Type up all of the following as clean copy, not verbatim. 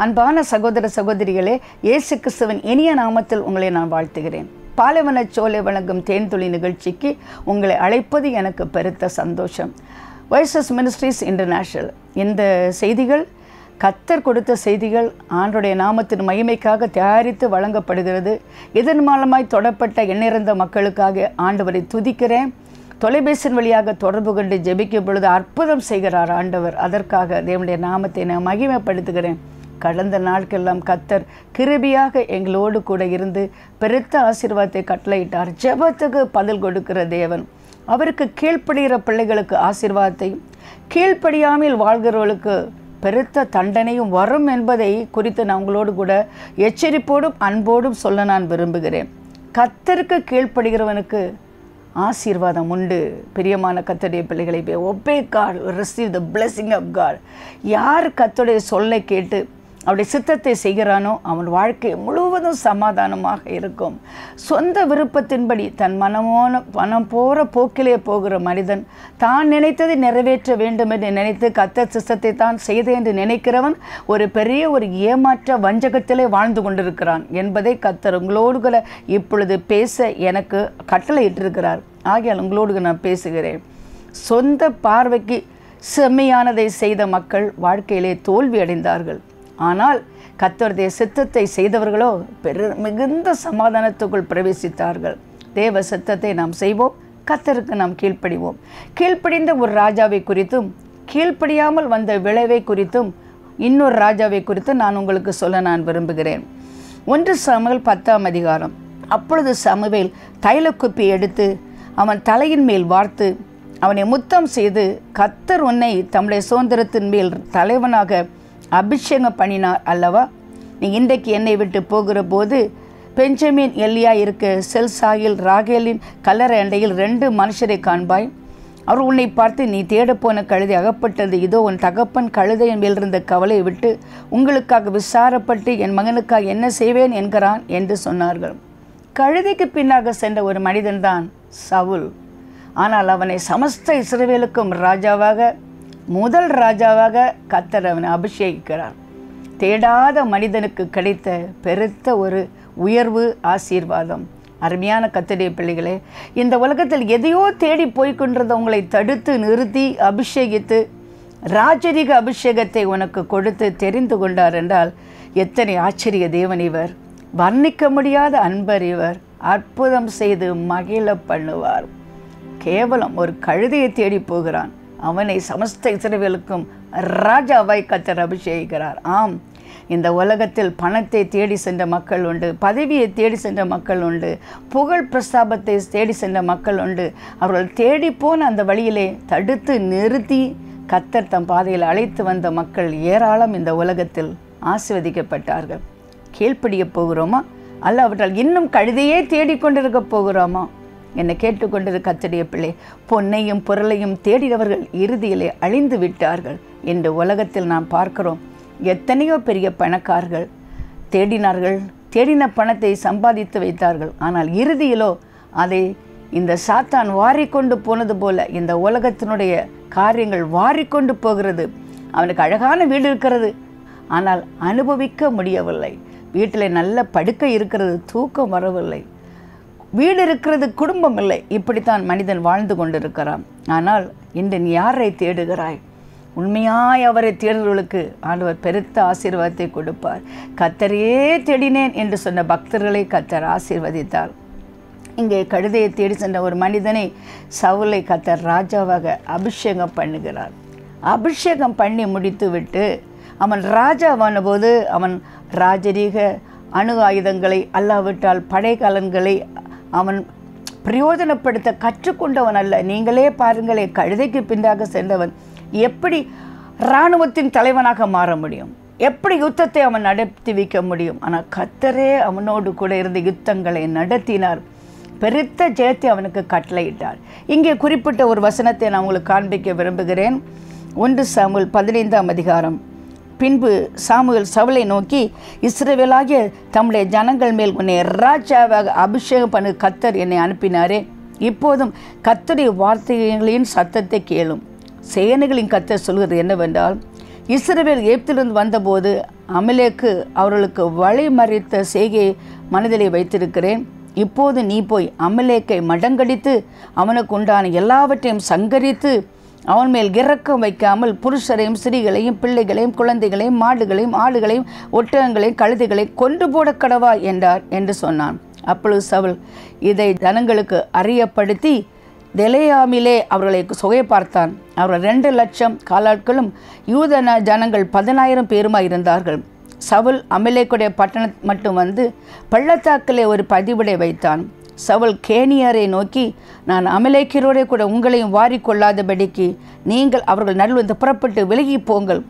அன்பான சகோதர சகோதரிகளே, இயேசு கிறிஸ்துவின் இனிய நாமத்தில் உங்களை நான் வாழ்த்துகிறேன். பாலைவன சோலை வழங்கும் தேன்துளி நிகழ்ச்சிக்கு உங்களை அழைப்பது எனக்கு பெருத்த சந்தோஷம். வைசஸ் மினிஸ்ட்ரீஸ் இன்டர்நேஷனல் இந்த செய்திகள் கர்த்தர் கொடுத்த செய்திகள் ஆண்டவருடைய நாமத்தின் மகிமைக்காக தயாரித்து வழங்கப்படுகிறது. இதன் மூலமாய் தொடப்பட்ட எண்ணிறந்த மக்களுக்காக ஆண்டவரை துதிக்கிறேன். தொலைபேசியின் வழியாக தொடர்பு கொண்டு ஜெபிக்கும் பொழுது அற்புதம் செய்கிறார் ஆண்டவர். அதற்காக தேவனுடைய நாமத்தை நான் மகிமைப்படுத்துகிறேன். கடந்த நாட்களெல்லாம் கர்த்தர் கிருபையாக எங்களோடு கூட இருந்து பெருத்த ஆசீர்வாதத்தை கட்டளையிட்டார். ஜெபத்துக்கு பதில் கொடுக்கிற தேவன். அவருக்கு கீழ்ப்படுகிற பிள்ளைகளுக்கு ஆசீர்வாதத்தையும் கீழ்ப்படியாமல் வாழ்கிறவர்களுக்கு பெருத்த தண்டனையும் வரும் என்பதை குறித்து நான் உங்களோடு கூட எச்சரிப்போடும் அன்போடும் சொல்ல நான் விரும்புகிறேன். கர்த்தருக்கு கீழ்ப்படுகிறவனுக்கு ஆசீர்வாதம் உண்டு. பிரியமான கர்த்தருடைய பிள்ளைகளை, obey God, receive the blessing of God. யார் கர்த்தருடைய சொல்லை கேட்டு அவருடைய சித்தத்தை செய்கிறானோ அவன் வாழ்க்கை முழுவதும் சமாதானமாக இருக்கும். சொந்த விருப்பத்தின்படி தன் மனம் போகிற போக்கிலே போகிற மனிதன் தான் நினைத்ததை நிறைவேற்ற வேண்டும் என்று நினைத்து கர்த்தர் சித்தத்தை தான் செய்தேன் என்று நினைக்கிறவன் ஒரு பெரிய ஏமாற்ற வஞ்சகத்திலே வாழ்ந்து கொண்டிருக்கிறான் என்பதை கர்த்தர் உங்களோடு கூட இப்பொழுது பேச எனக்கு கட்டளையிட்டிருக்கிறார். ஆகையால் உங்களோடு நான் பேசுகிறேன். சொந்த பார்வைக்கு செம்மையானதை செய்த மக்கள் வாழ்க்கையிலே தோல்வி அடைந்தார்கள். ஆனால் கர்த்தருடைய சித்தத்தை செய்தவர்களோ மிகுந்த சமாதானத்துக்குள் பிரவேசித்தார்கள். தேவ சித்தத்தை நாம் செய்வோம், கர்த்தருக்கு நாம் கீழ்ப்படிவோம். கீழ்ப்படிந்த ஒரு ராஜாவை குறித்தும் கீழ்ப்படியாமல் வந்த விளைவை குறித்தும் இன்னொரு ராஜாவை குறித்தும் நான் உங்களுக்கு சொல்ல நான் விரும்புகிறேன். 1 சாமுவேல் 10ஆம் அதிகாரம். அப்பொழுது சாமுவேல் தைலக்குப்பி எடுத்து அவன் தலையின் மேல் வார்த்து அவனை முத்தம் செய்து, கர்த்தர் உன்னை தம்முடைய சுதந்திரத்தின் மேல் தலைவனாக அபிஷேகம் பண்ணினார் அல்லவா? நீ இன்றைக்கு என்னை விட்டு போகிற போது பெஞ்சமின் எல்லியா இருக்க செல்சாயில் ராகேலின் கல்லறை அண்டையில் 2 மனுஷரை காண்பாய். அவர் உன்னை பார்த்து, நீ தேடப்போன கழுதை அகப்பட்டது, இதோ உன் தகப்பன் கழுதையின் மேலிருந்த கவலையை விட்டு உங்களுக்காக விசாரப்பட்டு என் மகனுக்காக என்ன செய்வேன் என்கிறான் என்று சொன்னார்கள். கழுதைக்கு பின்னாக சென்ற ஒரு மனிதன்தான் சவுல். ஆனால் அவனை சமஸ்த இஸ்ரவேலுக்கும் முதல் ராஜாவாக கர்த்தர் அவனை அபிஷேகிக்கிறார். தேடாத மனிதனுக்கு கிடைத்த பெருத்த ஒரு உயர்வு, ஆசீர்வாதம். அருமையான கர்த்தருடைய பிள்ளைகளே, இந்த உலகத்தில் எதையோ தேடி போய்கொண்டிருந்த உங்களை தடுத்து நிறுத்தி அபிஷேகித்து ராஜரீக அபிஷேகத்தை உனக்கு கொடுத்து தெரிந்து கொண்டார் என்றால் எத்தனை ஆச்சரிய தேவன் இவர்! வர்ணிக்க முடியாத அன்பர் இவர். அற்புதம் செய்து மகிழ பண்ணுவார். கேவலம் ஒரு கழுதையை தேடி போகிறான். அவனை சமஸ்த இஸ்ரவேலுக்கும் ராஜாவாய் கர்த்தர் அபிஷேகிக்கிறார். ஆம், இந்த உலகத்தில் பணத்தை தேடி சென்ற மக்கள் உண்டு, பதவியை தேடி சென்ற மக்கள் உண்டு, புகழ் பிரஸ்தாபத்தை தேடி சென்ற மக்கள் உண்டு. அவர்கள் தேடி போன அந்த வழியிலே தடுத்து நிறுத்தி கர்த்தர் தம் பாதையில் அழைத்து வந்த மக்கள் ஏராளம் இந்த உலகத்தில் ஆசீர்வதிக்கப்பட்டார்கள். கீழ்ப்படிய போகிறோமா அல்லாவிட்டால் இன்னும் கழுதையே தேடிக்கொண்டிருக்க போகிறோமா? என்னை கேட்டுக்கொண்டிருக்க கர்த்தருடைய பிள்ளை, பொன்னையும் பொருளையும் தேடினவர்கள் இறுதியிலே அழிந்து விட்டார்கள் என்று உலகத்தில் நாம் பார்க்கிறோம். எத்தனையோ பெரிய பணக்காரர்கள் தேடின பணத்தை சம்பாதித்து வைத்தார்கள். ஆனால் இறுதியிலோ அதை இந்த சாத்தான் வாரிக்கொண்டு போனது போல இந்த உலகத்தினுடைய காரியங்கள் வாரிக்கொண்டு போகிறது. அவனுக்கு அழகான வீடு இருக்கிறது, ஆனால் அனுபவிக்க முடியவில்லை. வீட்டில் நல்ல படுக்கை இருக்கிறது, தூக்கம் வரவில்லை. வீடு இருக்கிறது, குடும்பம் இல்லை. இப்படித்தான் மனிதன் வாழ்ந்து கொண்டிருக்கிறான். ஆனால் இன்று நீ யாரை தேடுகிறாய்? உண்மையாய் அவரை தேடுவர்களுக்கு ஆண்டவர் பெருத்த ஆசீர்வாதத்தை கொடுப்பார். கர்த்தரையே தேடினேன் என்று சொன்ன பக்தர்களை கர்த்தர் ஆசீர்வதித்தார். இங்கே கழுதையை தேடி சென்ற ஒரு மனிதனை சவுலை கர்த்தர் ராஜாவாக அபிஷேகம் பண்ணுகிறார். அபிஷேகம் பண்ணி முடித்து விட்டு அவன் ராஜாவான போது அவன் ராஜரீக அணு ஆயுதங்களை அல்லாவிட்டால் படைக்கலன்களை அவன் பிரயோஜனப்படுத்த கற்றுக்கொண்டவன் அல்ல. நீங்களே பாருங்களே, கழுதைக்கு பின்னாக சென்றவன் எப்படி இராணுவத்தின் தலைவனாக மாற முடியும்? எப்படி யுத்தத்தை அவன் நடத்தி வைக்க முடியும்? ஆனால் கர்த்தரே அவனோடு கூட இருந்த யுத்தங்களை நடத்தினார். பெருத்த ஜெயத்தை அவனுக்கு கட்டளையிட்டார். இங்கே குறிப்பிட்ட ஒரு வசனத்தை நான் உங்களுக்கு காண்பிக்க விரும்புகிறேன். 1 சாமுவேல் 15ஆம் அதிகாரம். பின்பு சாமுவேல் சவுலை நோக்கி, இஸ்ரவேலாகிய தம்முடைய ஜனங்கள் மேல் உன்னை ராஜாவாக அபிஷேகம் பண்ண கர்த்தர் என்னை அனுப்பினாரே. இப்போதும் கர்த்தருடைய வார்த்தைகளின் சத்தத்தை கேளும். சேனைகளின் கர்த்தர் சொல்கிறது என்னவென்றால், இஸ்ரவேல் எகிப்திலிருந்து வந்தபோது அமலேக்கு அவர்களுக்கு வழிமறித்த செய்கையை மனதிலே வைத்திருக்கிறேன். இப்போது நீ போய் அமலேக்கை மடங்கடித்து அவனுக்கு உண்டான எல்லாவற்றையும் சங்கரித்து அவன் மேல் இரக்கம் வைக்காமல் புருஷரையும் ஸ்திரீகளையும் பிள்ளைகளையும் குழந்தைகளையும் மாடுகளையும் ஆடுகளையும் ஒட்டகங்களையும் கழுதைகளையும் கொண்டு போட கடவா என்றார் என்று சொன்னான். அப்பொழுது சவுல் இதை ஜனங்களுக்கு அறியப்படுத்தி தெலேயாமிலே அவர்களை சுகை பார்த்தான். அவர்கள் 2,00,000 காலாட்களும் யூத ஜனங்கள் 10,000 பேருமாய் இருந்தார்கள். சவுல் அமலேக்குடைய பட்டணம் மட்டும் வந்து பள்ளத்தாக்கிலே ஒரு பதிவிடை வைத்தான். சவுல் கேனியரை நோக்கி, நான் அமலேக்கியரோடே கூட உங்களையும் வாரிக்கொள்ளாதபடிக்கு நீங்கள் அவர்கள் நடுவில் புறப்பட்டு விலகி போங்கள்.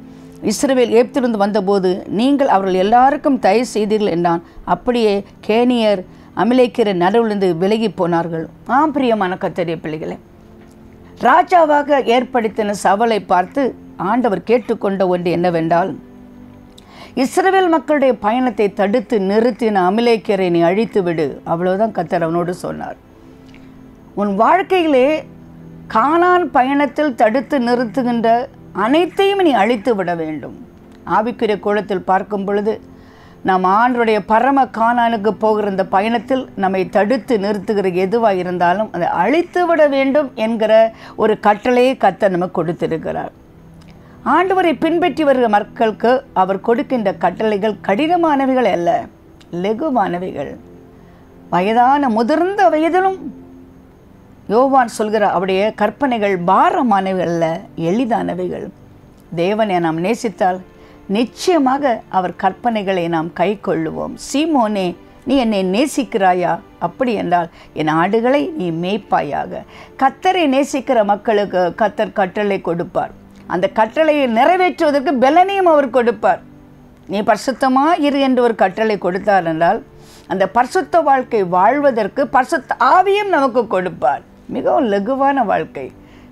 இஸ்ரவேல் எகிப்திலிருந்து வந்தபோது நீங்கள் அவர்கள் எல்லாருக்கும் தயவு செய்தீர்கள் என்றான். அப்படியே கேனியர் அமலேக்கியரை நடுவிலிருந்து விலகி போனார்கள். பிரியமான கர்த்தருடைய பிள்ளைகளே, ராஜாவாக ஏற்படுத்தின சவுலை பார்த்து ஆண்டவர் கேட்டுக்கொண்ட ஒன்று என்னவென்றால், இஸ்ரவேல் மக்களுடைய பயணத்தை தடுத்து நிறுத்தின அமலேக்கியரை நீ அழித்து விடு. அவ்வளவுதான் கர்த்தர் அவனோடு சொன்னார். உன் வாழ்க்கையிலே கானான் பயணத்தில் தடுத்து நிறுத்துகின்ற அனைத்தையும் நீ அழித்து விட வேண்டும். ஆவிக்குரிய கோலத்தில் பார்க்கும் பொழுது நாம் ஆண்டவருடைய பரம கானானுக்கு போகிற இந்த பயணத்தில் நம்மை தடுத்து நிறுத்துகிற எதுவாக இருந்தாலும் அதை அழித்து விட வேண்டும் என்கிற ஒரு கட்டளையை கர்த்தர் நமக்கு கொடுத்திருக்கிறார். ஆண்டவரை பின்பற்றி வருகிற மக்களுக்கு அவர் கொடுக்கின்ற கட்டளைகள் கடினமானவைகள் அல்ல, லெகுவானவைகள். வயதான முதிர்ந்த வயதிலும் யோவான் சொல்கிற அவருடைய கற்பனைகள் பாரமானவைகள் அல்ல, எளிதானவைகள். தேவனை நாம் நேசித்தால் நிச்சயமாக அவர் கற்பனைகளை நாம் கை கொள்ளுவோம். சீமோனே, நீ என்னை நேசிக்கிறாயா? அப்படி என்றால் என் ஆடுகளை நீ மேய்ப்பாயாக. கர்த்தரை நேசிக்கிற மக்களுக்கு கர்த்தர் கட்டளை கொடுப்பார். அந்த கட்டளையை நிறைவேற்றுவதற்கு பலனையும் அவர் கொடுப்பார். நீ பரிசுத்தமாக இரு என்று ஒரு கட்டளை கொடுத்தார் என்றால் அந்த பரிசுத்த வாழ்க்கை வாழ்வதற்கு பரிசுத்த ஆவியும் நமக்கு கொடுப்பார். மிகவும் லகுவான வாழ்க்கை.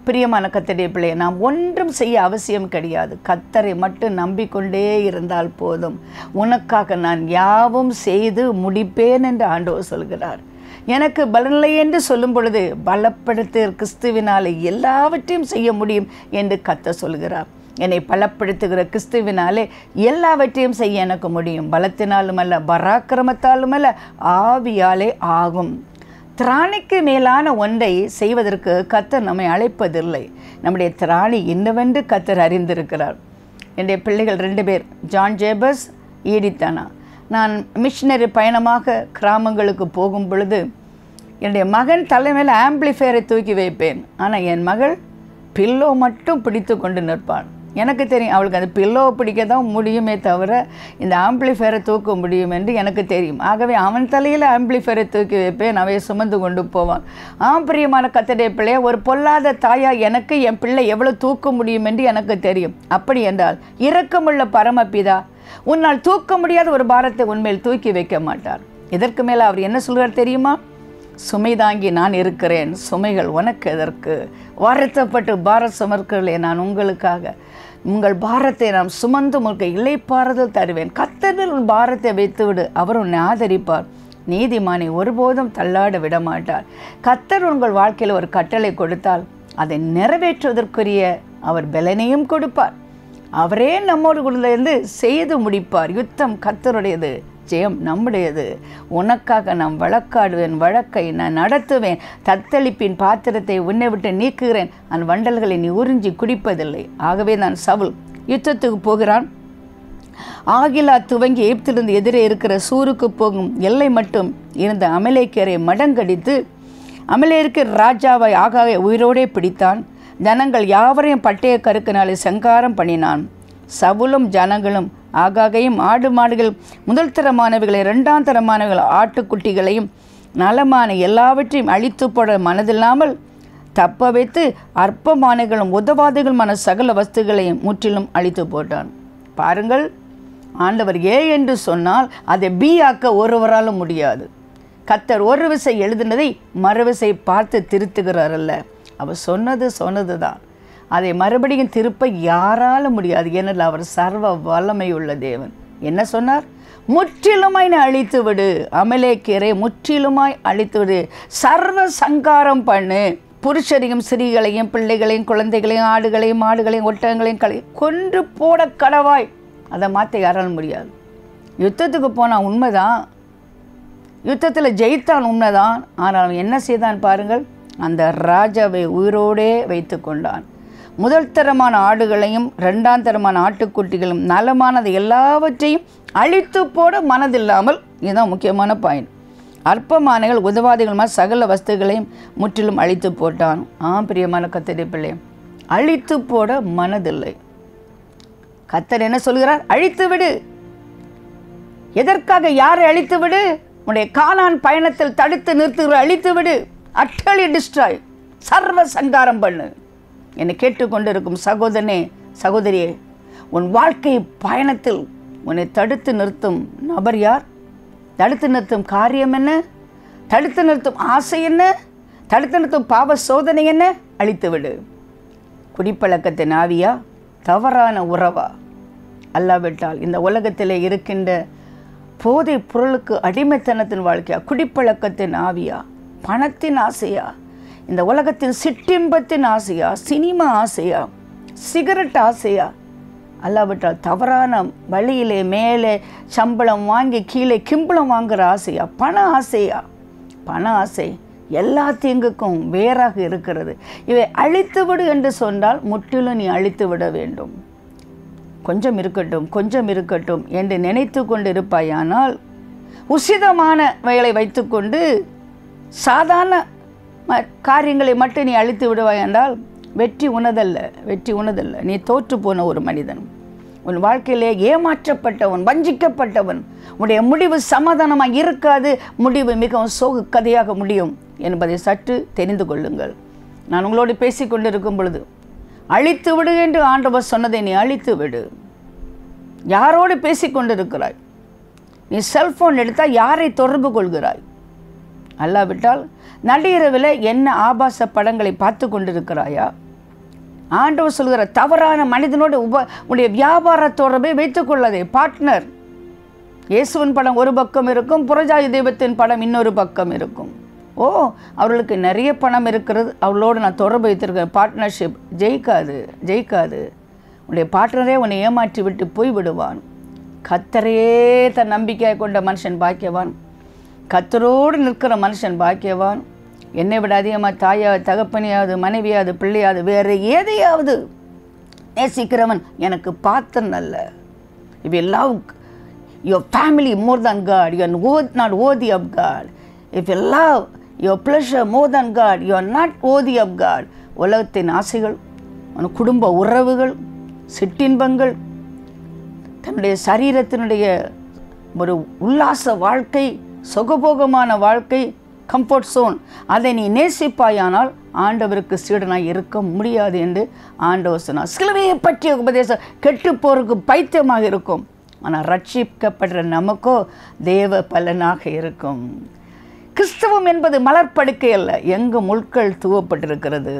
பிரியமான கர்த்தருடைய பிள்ளையை, நாம் ஒன்றும் செய்ய அவசியம் கிடையாது. கர்த்தரை மட்டும் நம்பிக்கொண்டே இருந்தால் போதும். உனக்காக நான் யாவும் செய்து முடிப்பேன் என்று ஆண்டவர் சொல்கிறார். எனக்கு பலனில்லை என்று சொல்லும் பொழுது பலப்படுத்த கிறிஸ்துவினாலே எல்லாவற்றையும் செய்ய முடியும் என்று கர்த்தர் சொல்கிறார். என்னை பலப்படுத்துகிற கிறிஸ்துவினாலே எல்லாவற்றையும் செய்ய எனக்கு முடியும். பலத்தினாலும் அல்ல, பராக்கிரமத்தாலும் அல்ல, ஆவியாலே ஆகும். திராணிக்கு மேலான ஒன்றை செய்வதற்கு கர்த்தர் நம்மை அழைப்பதில்லை. நம்முடைய திராணி என்னவென்று கர்த்தர் அறிந்திருக்கிறார். என்னுடைய பிள்ளைகள் 2 பேர், ஜான் ஜேபஸ், ஈடித்தானா. நான் மிஷினரி பயணமாக கிராமங்களுக்கு போகும் பொழுது என்னுடைய மகன் தலைமையில் ஆம்பிளிஃபையரை தூக்கி வைப்பேன். ஆனால் என் மகள் பில்லோ மட்டும் பிடித்து கொண்டு நிற்பான். எனக்கு தெரியும் அவளுக்கு அந்த பில்லோவை பிடிக்க தான் முடியுமே தவிர இந்த ஆம்பிளிஃபையரை தூக்க முடியும் என்று எனக்கு தெரியும். ஆகவே அவன் தலையில் ஆம்பிளிஃபையரை தூக்கி வைப்பேன், அவையை சுமந்து கொண்டு போவான். பிரியமான கர்த்தருடைய பிள்ளையை, ஒரு பொல்லாத தாயா எனக்கு என் பிள்ளை எவ்வளோ தூக்க முடியும் என்று எனக்கு தெரியும். அப்படி என்றால் இரக்கமுள்ள பரமபிதா உன்னால் தூக்க முடியாத ஒரு பாரத்தை உன்மேல் தூக்கி வைக்க மாட்டார். இதற்கு மேலே அவர் என்ன சொல்கிறார் தெரியுமா? சுமை தாங்கி நான் இருக்கிறேன், சுமைகள் உனக்கு எதற்கு? வருத்தப்பட்டு பாரத் சுமர்களே, நான் உங்களுக்காக உங்கள் பாரத்தை நாம் சுமந்து உங்களுக்கு இளைப்பாறுதல் தருவேன். கர்த்தரில் உன் பாரத்தை வைத்துவிடு, அவர் உன்னை ஆதரிப்பார். நீதிமானை ஒருபோதும் தள்ளாட விட மாட்டார். கர்த்தர் உங்கள் வாழ்க்கையில் ஒரு கட்டளை கொடுத்தால் அதை நிறைவேற்றுவதற்குரிய அவர் பலனையும் கொடுப்பார். அவரே நம்மோடு இருந்து செய்து முடிப்பார். யுத்தம் கர்த்தருடையது, ஜெயம் நம்முடையது. உனக்காக நான் வழக்காடுவேன், வழக்கை நான் நடத்துவேன். தத்தளிப்பின் பாத்திரத்தை உன்னை விட்டு நீக்குகிறேன், அந்த வண்டல்களை நீ உறிஞ்சி குடிப்பதில்லை. ஆகவே நான் சவுல் யுத்தத்துக்கு போகிறான். ஆகிலா துவங்கி எகிப்திலிருந்து எதிரே இருக்கிற சூருக்கு போகும் எல்லை மட்டும் இருந்த அமலேக்கியரை மடங்கடித்து அமலேக்கியர் ராஜாவை ஆகாவை உயிரோடே பிடித்தான். ஜனங்கள் யாவரையும் பட்டய கருக்கினாலே சங்காரம் பண்ணினான். சவுலும் ஜனங்களும் ஆகாகையும் ஆடு மாடுகள் முதல் தரமானவைகளை 2ஆம் தரமானவைகள் ஆட்டுக்குட்டிகளையும் நலமான எல்லாவற்றையும் அழித்து போட மனதில்லாமல் தப்ப வைத்து அற்பமானங்களும் உதவாதிகளுமான சகல வஸ்துகளையும் முற்றிலும் அழித்து போட்டான். பாருங்கள், ஆண்டவர் ஏ என்று சொன்னால் அதை பி ஆக்க ஒருவராலும் முடியாது. கர்த்தர் ஒரு விசை எழுதினதை மறுவிசை பார்த்து திருத்துகிறார் அல்ல. அவர் சொன்னது தான். அதை மறுபடியும் திருப்ப யாராலும் முடியாது. ஏனெனில் அவர் சர்வ வல்லமை உள்ள தேவன். என்ன சொன்னார்? முற்றிலுமாய் அழித்து விடு, அமலேக்கியரை முற்றிலுமாய் அழித்து விடு, சர்வ சங்காரம் பண்ணு. புருஷரையும் ஸ்திரீகளையும் பிள்ளைகளையும் குழந்தைகளையும் ஆடுகளையும் மாடுகளையும் ஒட்டகங்களையும் கொன்று போட கடவாய். அதை மாற்ற யாராலும் முடியாது. யுத்தத்துக்கு போனால் உண்மைதான், யுத்தத்தில் ஜெயித்தான் உண்மைதான். ஆனால் அவன் என்ன செய்தான் பாருங்கள், அந்த ராஜாவை உயிரோடே வைத்து கொண்டான். முதல் தரமான ஆடுகளையும் இரண்டாம் தரமான ஆட்டுக்குட்டிகளும் நலமானது எல்லாவற்றையும் அழித்து போட மனதில்லாமல், இதுதான் முக்கியமான பாயிண்ட், அற்பமானங்கள் உதவாதிகளுமான சகல வஸ்துகளையும் முற்றிலும் அழித்து போட்டான். பிரியமான கர்த்தருடைய பிள்ளை, அழித்து போட மனதில்லை. கர்த்தர் என்ன சொல்கிறார்? அழித்து விடு. எதற்காக? யாரை அழித்து விடு? உன்னுடைய கானான் பயணத்தில் தடுத்து நிறுத்துகிற அழித்து விடு. அட்டலி டிஸ்ட்ராய், சர்வ சங்காரம் பண்ணு. என்னை கேட்டுக்கொண்டிருக்கும் சகோதரனே சகோதரியே, உன் வாழ்க்கை பயணத்தில் உன்னை தடுத்து நிறுத்தும் நபர் யார்? தடுத்து நிறுத்தும் காரியம் என்ன? தடுத்து நிறுத்தும் ஆசை என்ன? தடுத்து நிறுத்தும் பாவ சோதனை என்ன? அழித்து விடு. குடிப்பழக்கத்தின் ஆவியா, தவறான உறவா, அல்லாவிட்டால் இந்த உலகத்தில் இருக்கின்ற போதை பொருளுக்கு அடிமைத்தனத்தின் வாழ்க்கையா, குடிப்பழக்கத்தின் ஆவியா, பணத்தின் ஆசையா, இந்த உலகத்தின் சிற்றின்பத்தின் ஆசையா, சினிமா ஆசையா, சிகரெட் ஆசையா, அல்லாவிட்டால் தவறான வழியிலே மேலே சம்பளம் வாங்கி கீழே கிம்பளம் வாங்குகிற ஆசையா, பண ஆசையா? பண ஆசை எல்லா தீங்குக்கும் வேறாக இருக்கிறது. இவை அழித்து விடு என்று சொன்னால் முற்றிலும் நீ அழித்து விட வேண்டும். கொஞ்சம் இருக்கட்டும் கொஞ்சம் இருக்கட்டும் என்று நினைத்து கொண்டு இருப்பாயானால், உசிதமான வயலை வைத்துக்கொண்டு சாதாரண காரியங்களை மட்டும் நீ அழித்து விடுவாய் என்றால் வெற்றி உனதல்ல, வெற்றி உனதல்ல. நீ தோற்று போன ஒரு மனிதன். உன் வாழ்க்கையிலே ஏமாற்றப்பட்டவன், வஞ்சிக்கப்பட்டவன். உன்னுடைய முடிவு சமாதானமாக இருக்காது. முடிவு மிகவும் சோக கதையாக முடியும் என்பதை சற்று தெரிந்து கொள்ளுங்கள். நான் உங்களோடு பேசிக்கொண்டிருக்கும் பொழுது அழித்து விடு என்று ஆண்டவர் சொன்னதை நீ அழித்து விடு. யாரோடு பேசிக்கொண்டிருக்கிறாய்? நீ செல்போன் எடுத்தால் யாரை தொடர்பு கொள்கிறாய்? அல்லாவிட்டால் நள்ளிரவில் என்ன ஆபாச படங்களை பார்த்து கொண்டிருக்கிறாயா? ஆண்டவர் சொல்கிற தவறான மனிதனோடு உடைய வியாபார தொடர்பை வைத்துக் கொள்ளதே. பார்ட்னர். இயேசுவின் படம் ஒரு பக்கம் இருக்கும், புறஜாதி தெய்வத்தின் படம் இன்னொரு பக்கம் இருக்கும். அவர்களுக்கு நிறைய பணம் இருக்கிறது, அவளோடு நான் தொடர்பு வைத்திருக்கேன். பார்ட்னர்ஷிப் ஜெயிக்காது, ஜெயிக்காது. உன்னுடைய பார்ட்னரே உன்னை ஏமாற்றி விட்டு போய் விடுவான். கர்த்தரையே தன் நம்பிக்கையாக கொண்ட மனுஷன் பாக்கியவான். கர்த்தரோடு நிற்கிற மனுஷன் பாக்கியவான். என்னை விட அதிகமாக தாயாவது தகப்பனையாவது மனைவியாவது பிள்ளையாவது வேறு எதையாவது நேசிக்கிறவன் எனக்கு பாத்திரம் அல்ல. If you love your family more than God, you are not worthy of God. If you love your pleasure more than God, you are not worthy of God. உலகத்தின் ஆசைகள், குடும்ப உறவுகள், சிற்றின்பங்கள், தன்னுடைய சரீரத்தினுடைய ஒரு உல்லாச வாழ்க்கை, சுகபோகமான வாழ்க்கை, கம்ஃபர்ட் ஜோன், அதை நீ நேசிப்பாயானால் ஆண்டவருக்கு சீடனாய் இருக்க முடியாது என்று ஆண்டவர் சொன்னார். சிலுவையை பற்றிய உபதேசம் கெட்டு போருக்கு பைத்தியமாக இருக்கும், ஆனால் ரட்சிக்கப்படுற நமக்கோ தேவ பலனாக இருக்கும். கிறிஸ்தவம் என்பது மலர்படுக்கை அல்ல, எங்கு முட்கள் தூவப்பட்டிருக்கிறது.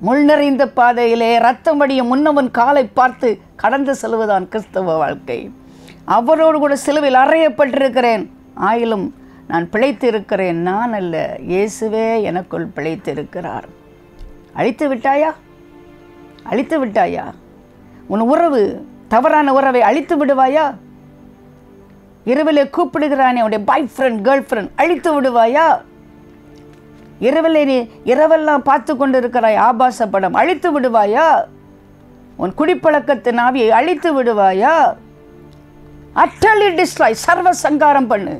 முள் நிறைந்த பாதையிலே ரத்தம் வடிய முன்னவன் காலை பார்த்து கடந்து செல்வதுதான் கிறிஸ்தவ வாழ்க்கை. அவரோடு கூட சிலுவையில் அறையப்பட்டிருக்கிறேன், ஆயிலும் நான் பிழைத்து இருக்கிறேன். நான் அல்ல, இயேசுவே எனக்குள் பிழைத்து இருக்கிறார். அழித்து விட்டாயா? அழித்து விட்டாயா? உன் உறவு, தவறான உறவை அழித்து விடுவாயா? இரவிலே கூப்பிடுகிறானே உடைய பாய் ஃப்ரெண்ட், கேர்ள் ஃப்ரெண்ட், அழித்து விடுவாயா? இரவிலே நீ இரவெல்லாம் பார்த்து கொண்டு இருக்கிறாய் ஆபாச படம், அழித்து விடுவாயா? உன் குடிப்பழக்கத்தின் ஆவியை அழித்து விடுவாயா? அட்டலி டிஸ்ட்ராய், சர்வ சங்காரம் பண்ணு.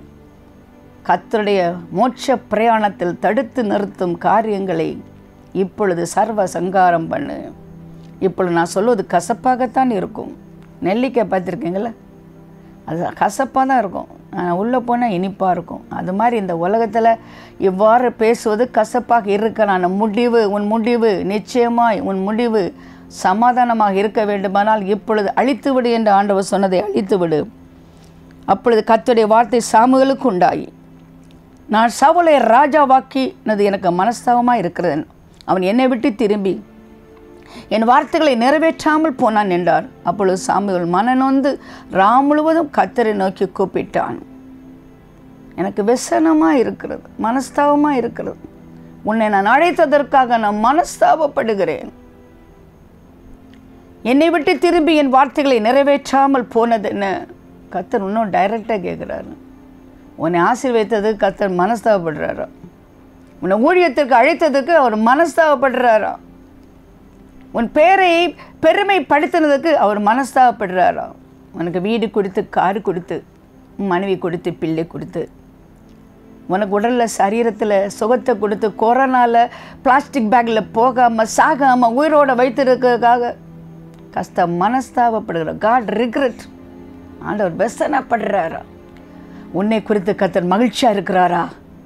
கர்த்தருடைய மோட்ச பிரயாணத்தில் தடுத்து நிறுத்தும் காரியங்களை இப்பொழுது சர்வ சங்காரம் பண்ணு. இப்பொழுது நான் சொல்வது கசப்பாகத்தான் இருக்கும். நெல்லிக்காய் பார்த்துருக்கீங்களா? அது கசப்பாக தான் இருக்கும், உள்ளே போனால் இனிப்பாக இருக்கும். அது மாதிரி இந்த உலகத்தில் இவ்வாறு பேசுவது கசப்பாக இருக்கலாம். முடிவு, உன் முடிவு நிச்சயமாய் உன் முடிவு சமாதானமாக இருக்க வேண்டுமானால் இப்பொழுது அழித்து விடு என்று ஆண்டவர் சொன்னதை அழித்து விடு. அப்பொழுது கர்த்தருடைய வார்த்தை சாமுவேலுக்கு உண்டாயி, நான் சவுலை ராஜாவாக்கினது எனக்கு மனஸ்தாபமாக இருக்கிறது. அவன் என்னை விட்டு திரும்பி என் வார்த்தைகளை நிறைவேற்றாமல் போனான் என்றார். அப்பொழுது சாமுவேல் மனநொந்து ராம் முழுவதும் கர்த்தரை நோக்கி கூப்பிட்டான். எனக்கு வெசனமாக இருக்கிறது, மனஸ்தாபமாக இருக்கிறது. உன்னை நான் அழைத்ததற்காக நான் மனஸ்தாபப்படுகிறேன். என்னை விட்டு திரும்பி என் வார்த்தைகளை நிறைவேற்றாமல் போனது என்ன? கர்த்தர் இன்னும் டைரக்டாக கேட்குறாரு. உன்னை ஆசீர்வதித்தது கர்த்தர் மனஸ்தாபப்படுறாரா? உன்னை ஊழியத்திற்கு அழைத்ததுக்கு அவர் மனஸ்தாபப்படுறாரா? உன் பேரை பெருமைப்படுத்தினதுக்கு அவர் மனஸ்தாபப்படுறாரா? உனக்கு வீடு கொடுத்து, காரு கொடுத்து, மனைவி கொடுத்து, பிள்ளை கொடுத்து, உனக்கு உடலில் சரீரத்தில் சுகத்தை கொடுத்து, கொரோனாவில் பிளாஸ்டிக் பேக்கில் போகாமல் சாகாமல் உயிரோடு வைத்திருக்கிறதுக்காக மனஸ்தாபப்படுகிற காட் ரிக்ரெட். ஆண்டவர் வெசனப்படுறாரா? உன்னை குறித்து கர்த்தர் மகிழ்ச்சியாக இருக்கிறாரா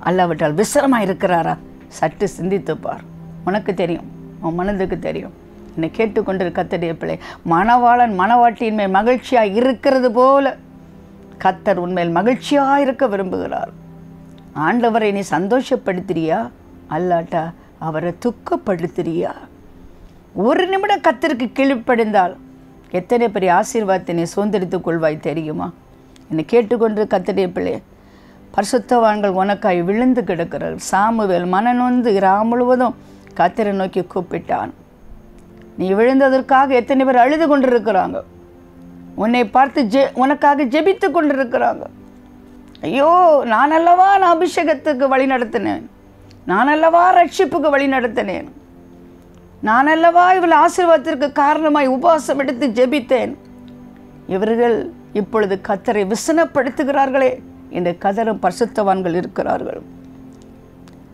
அல்லாவிட்டால் விசனமாக இருக்கிறாரா? சற்று சிந்தித்துப்பார். உனக்கு தெரியும், உன் மனதுக்கு தெரியும். என்னை கேட்டுக்கொண்டிரு கர்த்தருடைய பிள்ளை, மணவாளன் மணவாட்டியின் மேல் மகிழ்ச்சியாக இருக்கிறது போல கர்த்தர் உன்மேல் மகிழ்ச்சியாக இருக்க விரும்புகிறார். ஆண்டவரை நீ சந்தோஷப்படுத்துறியா அல்லாட்டா அவரை துக்கப்படுத்துறியா? ஒரு நிமிடம் கர்த்தருக்கு கீழ்ப்படிந்தால் எத்தனை பெரிய ஆசீர்வாதத்தை நீ சுதந்திரித்துக் கொள்வாய் தெரியுமா? என்னை கேட்டுக்கொண்டு கர்த்தருடைய பிள்ளை, பரிசுத்தவான்கள் உனக்காய் விழுந்து கிடக்கிறார்கள். சாமுவேல் மனநொந்து இரவு முழுவதும் கர்த்தரை நோக்கி கூப்பிட்டான். நீ விழுந்ததற்காக எத்தனை பேர் அழுது கொண்டிருக்கிறாங்க. உன்னை பார்த்து உனக்காக ஜெபித்து கொண்டிருக்கிறாங்க. ஐயோ, நான் அல்லவா நான் அபிஷேகத்துக்கு வழி நடத்தினேன், நான் அல்லவா ரட்சிப்புக்கு வழி நடத்தினேன், நான் அல்லவா இவள் ஆசீர்வாதத்திற்கு காரணமாய் உபவாசம் எடுத்து ஜெபித்தேன். இவர்கள் இப்பொழுது கர்த்தரை விசனப்படுத்துகிறார்களே என்று கதரும் பரிசுத்தவான்கள் இருக்கிறார்கள்.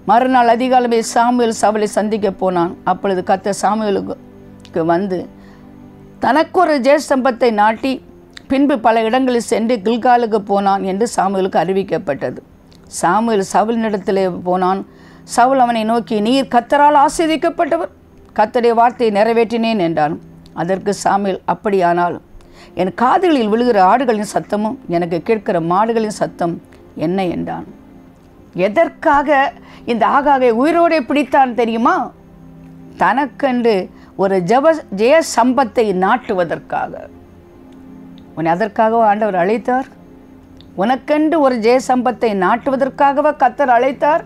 மறுநாள் அதிகாலமே சாமுவேல் சவுலை சந்திக்க போனான். அப்பொழுது கர்த்தர் சாமுவேலுக்கு வந்து தனக்கு ஒரு ஜெயசம்பத்தை நாட்டி பின்பு பல இடங்களில் சென்று கில்காலுக்கு போனான் என்று சாமுவேலுக்கு அறிவிக்கப்பட்டது. சாமுவேல் சவுலினிடத்திலே போனான். சவுல் அவனை நோக்கி, நீர் கர்த்தரால் ஆசீர்வதிக்கப்பட்டவர், கர்த்தருடைய வார்த்தையை நிறைவேற்றினேன் என்றான். அதற்கு சாமுவேல், அப்படியானால் என் காதுகளில் விழுகிற ஆடுகளின் சத்தமும் எனக்கு கேட்கிற மாடுகளின் சத்தம் என்ன என்றான். எதற்காக இந்த ஆகாகை உயிரோடே பிடித்தான் தெரியுமா? தனக்கென்று ஒரு ஜெய சம்பத்தை நாட்டுவதற்காக. உன்னை அதற்காகவோ ஆண்டவர் அழைத்தார்? உனக்கென்று ஒரு ஜெய சம்பத்தை நாட்டுவதற்காகவா கர்த்தர் அழைத்தார்?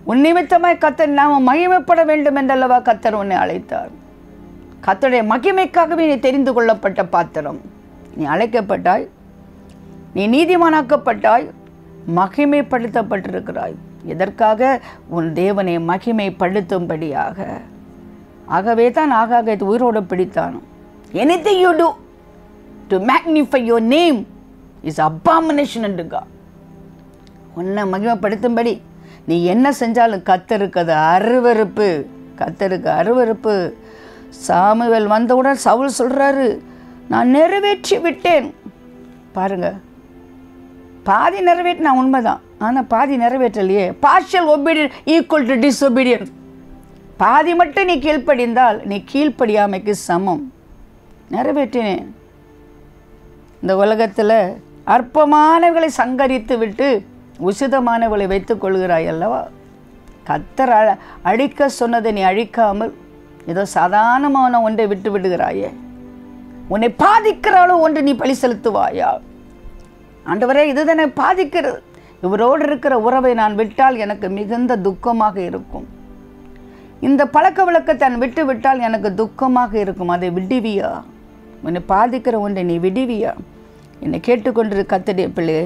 உன் நிமித்தமாய் கர்த்தர் நாம மகிமைப்பட வேண்டும் என்றல்லவா கர்த்தர் உன்னை அழைத்தார். கர்த்தருடைய மகிமைக்காகவே நீ தெரிந்து கொள்ளப்பட்ட பாத்திரம். நீ அழைக்கப்பட்டாய், நீ நீதிமானாக்கப்பட்டாய், மகிமைப்படுத்தப்பட்டிருக்கிறாய். எதற்காக? உன் தேவனை மகிமைப்படுத்தும்படியாக. ஆகவே தான் ஆகாக உயிரோடு பிடித்தான். Anything you do to magnify your name is abomination unto God. உன்னை மகிமைப்படுத்தும்படி நீ என்ன செஞ்சாலும் கர்த்தருக்கு அது அருவருப்பு. கர்த்தருக்கு அருவருப்பு. சாமுவேல் வந்தவுடன் சவுல் சொல்றாரு, நான் நிறைவேற்றி விட்டேன். பாருங்க, பாதி நிறைவேற்றினா உண்மைதான், ஆனால் பாதி நிறைவேற்றலையே. Partial obedience equal to disobedience. பாதி மட்டும் நீ கீழ்ப்படிந்தால் நீ கீழ்ப்படியாமைக்கு சமம். நிறைவேற்றினேன். இந்த உலகத்தில் அற்பமானவர்களை சங்கரித்து விட்டு உசிதமானவர்களை வைத்துக் கொள்கிறாய் அல்லவா? கர்த்தர் அழிக்க சொன்னதை நீ அழிக்காமல் ஏதோ சாதாரணமான ஒன்றை விட்டு விடுகிறாயே. உன்னை பாதிக்கிறாளோ ஒன்று நீ பழி செலுத்துவாயா? ஆண்டவரே, இதுதானே பாதிக்கிறது. இவரோடு இருக்கிற உறவை நான் விட்டால் எனக்கு மிகுந்த துக்கமாக இருக்கும். இந்த பழக்க வழக்கத்தை நான் விட்டு விட்டால் எனக்கு துக்கமாக இருக்கும். அதை விடுவியா? உன்னை பாதிக்கிற ஒன்றை நீ விடுவியா? என்னை கேட்டுக்கொண்டிரு கர்த்தருடைய பிள்ளை.